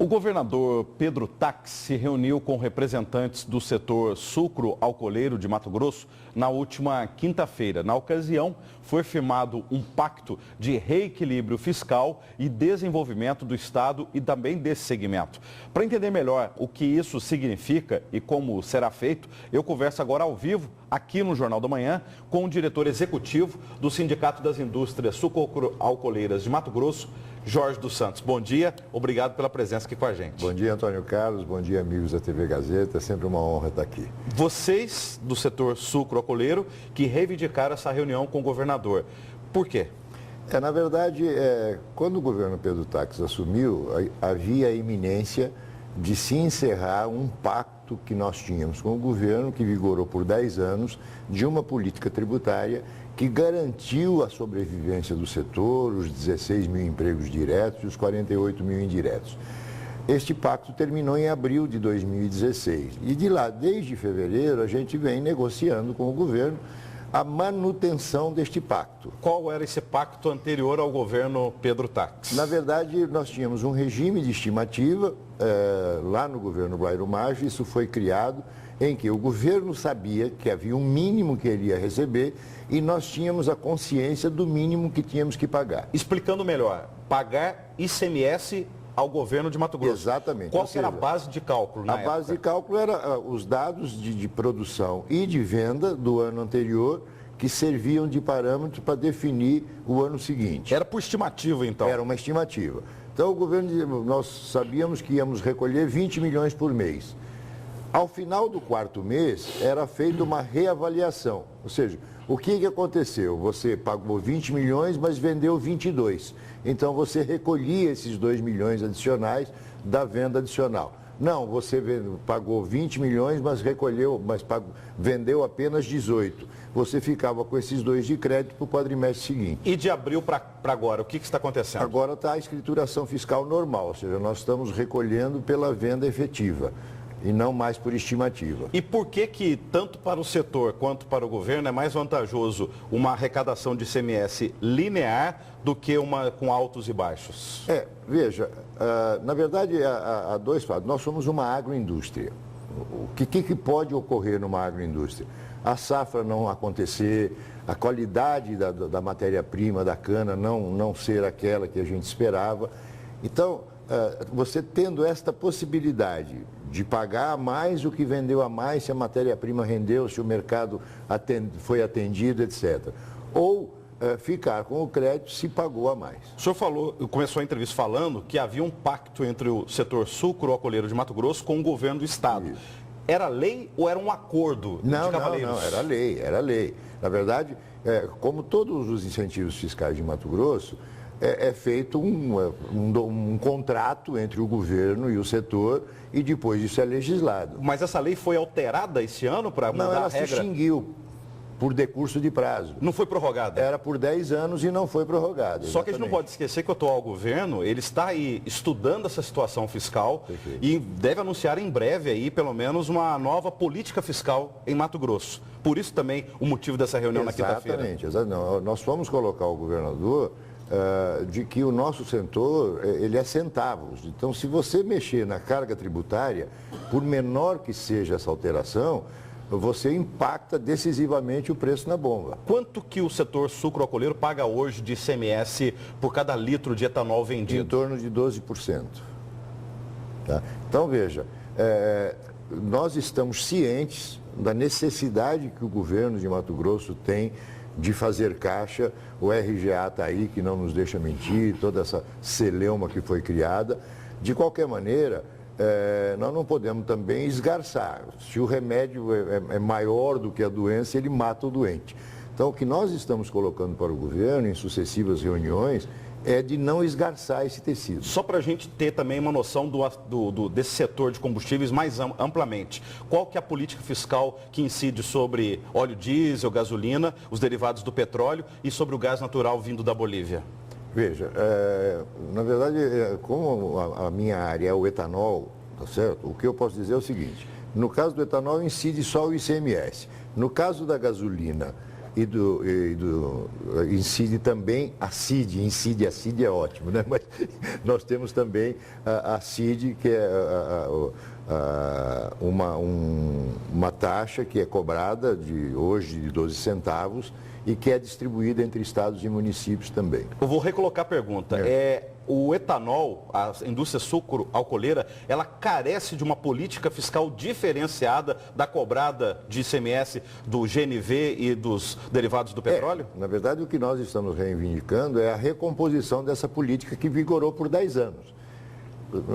O governador Pedro Tax se reuniu com representantes do setor sucro-alcooleiro de Mato Grosso na última quinta-feira. Na ocasião, foi firmado um pacto de reequilíbrio fiscal e desenvolvimento do Estado e também desse segmento. Para entender melhor o que isso significa e como será feito, eu converso agora ao vivo, aqui no Jornal da Manhã, com o diretor executivo do Sindicato das Indústrias Sucro-Alcooleiras de Mato Grosso, Jorge dos Santos. Bom dia, obrigado pela presença aqui com a gente. Bom dia, Antônio Carlos, bom dia, amigos da TV Gazeta, é sempre uma honra estar aqui. Vocês, do setor sucro-alcooleiro, que reivindicaram essa reunião com o governador. Por quê? Na verdade, quando o governo Pedro Tax assumiu, havia a iminência de se encerrar um pacto que nós tínhamos com o governo, que vigorou por 10 anos, de uma política tributária que garantiu a sobrevivência do setor, os 16 mil empregos diretos e os 48 mil indiretos. Este pacto terminou em abril de 2016 e de lá, desde fevereiro, a gente vem negociando com o governo a manutenção deste pacto. Qual era esse pacto anterior ao governo Pedro Tax? Na verdade, nós tínhamos um regime de estimativa lá no governo Blairo Maggi, isso foi criado em que o governo sabia que havia um mínimo que ele ia receber e nós tínhamos a consciência do mínimo que tínhamos que pagar. Explicando melhor, pagar ICMS ao governo de Mato Grosso. Exatamente. Qual era a base de cálculo na época? A base de cálculo era os dados de produção e de venda do ano anterior que serviam de parâmetro para definir o ano seguinte. Era por estimativa, então? Era uma estimativa. Então, o governo, nós sabíamos que íamos recolher 20 milhões por mês. Ao final do quarto mês, era feita uma reavaliação. Ou seja, o que aconteceu? Você pagou 20 milhões, mas vendeu 22. Então, você recolhia esses 2 milhões adicionais da venda adicional. Não, você pagou 20 milhões, mas vendeu apenas 18. Você ficava com esses 2 de crédito para o quadrimestre seguinte. E de abril para agora, o que está acontecendo? Agora está a escrituração fiscal normal, ou seja, nós estamos recolhendo pela venda efetiva e não mais por estimativa. E por que tanto para o setor quanto para o governo é mais vantajoso uma arrecadação de ICMS linear do que uma com altos e baixos? Veja, na verdade há dois fatos. Nós somos uma agroindústria. O que pode ocorrer numa agroindústria? A safra não acontecer, a qualidade da matéria-prima da cana não ser aquela que a gente esperava. Então, você tendo esta possibilidade de pagar mais o que vendeu a mais, se a matéria-prima rendeu, se o mercado foi atendido, etc. Ou ficar com o crédito se pagou a mais. O senhor começou a entrevista falando que havia um pacto entre o setor sucro-alcooleiro de Mato Grosso com o governo do Estado. Isso. Era lei ou era um acordo de cavaleiros? Não, era lei. Na verdade, como todos os incentivos fiscais de Mato Grosso, é feito um contrato entre o governo e o setor e depois isso é legislado. Mas essa lei foi alterada esse ano para mudar a regra? Não, ela se extinguiu por decurso de prazo. Não foi prorrogada? Era por 10 anos e não foi prorrogada. Só que a gente não pode esquecer que o atual governo, ele está aí estudando essa situação fiscal. Perfeito. E deve anunciar em breve aí, pelo menos, uma nova política fiscal em Mato Grosso. Por isso também o motivo dessa reunião na quinta-feira. Exatamente. Nós vamos colocar o governador de que o nosso setor, ele é centavos. Então, se você mexer na carga tributária, por menor que seja essa alteração, você impacta decisivamente o preço na bomba. Quanto que o setor sucro-alcooleiro paga hoje de ICMS por cada litro de etanol vendido? Em torno de 12%. Tá? Então, veja, nós estamos cientes da necessidade que o governo de Mato Grosso tem de fazer caixa. O RGA está aí, que não nos deixa mentir, toda essa celeuma que foi criada. De qualquer maneira, nós não podemos também esgarçar. Se o remédio é maior do que a doença, ele mata o doente. Então, o que nós estamos colocando para o governo em sucessivas reuniões é de não esgarçar esse tecido. Só para a gente ter também uma noção desse setor de combustíveis mais amplamente. Qual que é a política fiscal que incide sobre óleo diesel, gasolina, os derivados do petróleo e sobre o gás natural vindo da Bolívia? Veja, na verdade, como a minha área é o etanol, tá certo? O que eu posso dizer é o seguinte: no caso do etanol incide só o ICMS. No caso da gasolina, incide também a CID, a CID é ótimo, né? Mas nós temos também a CID, que é uma taxa que é cobrada hoje de 12 centavos e que é distribuída entre estados e municípios também. Eu vou recolocar a pergunta. O etanol, a indústria sucro-alcooleira, ela carece de uma política fiscal diferenciada da cobrada de ICMS do GNV e dos derivados do petróleo? Na verdade, o que nós estamos reivindicando é a recomposição dessa política que vigorou por 10 anos.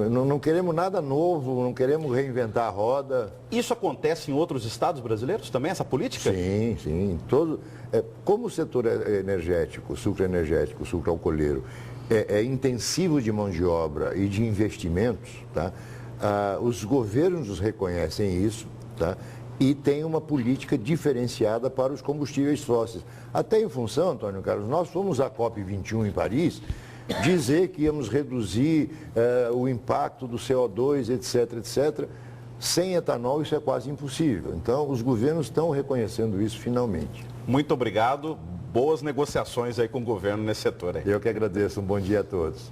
Não queremos nada novo, não queremos reinventar a roda. Isso acontece em outros estados brasileiros também, essa política? Sim, sim. Como o setor energético, sucroenergético, sucro-alcooleiro, é intensivo de mão de obra e de investimentos, tá? Os governos reconhecem isso, tá? E tem uma política diferenciada para os combustíveis fósseis. Até em função, Antônio Carlos, nós fomos à COP21 em Paris dizer que íamos reduzir o impacto do CO2, etc, etc. Sem etanol isso é quase impossível. Então, os governos estão reconhecendo isso finalmente. Muito obrigado. Boas negociações aí com o governo nesse setor aí. Eu que agradeço. Um bom dia a todos.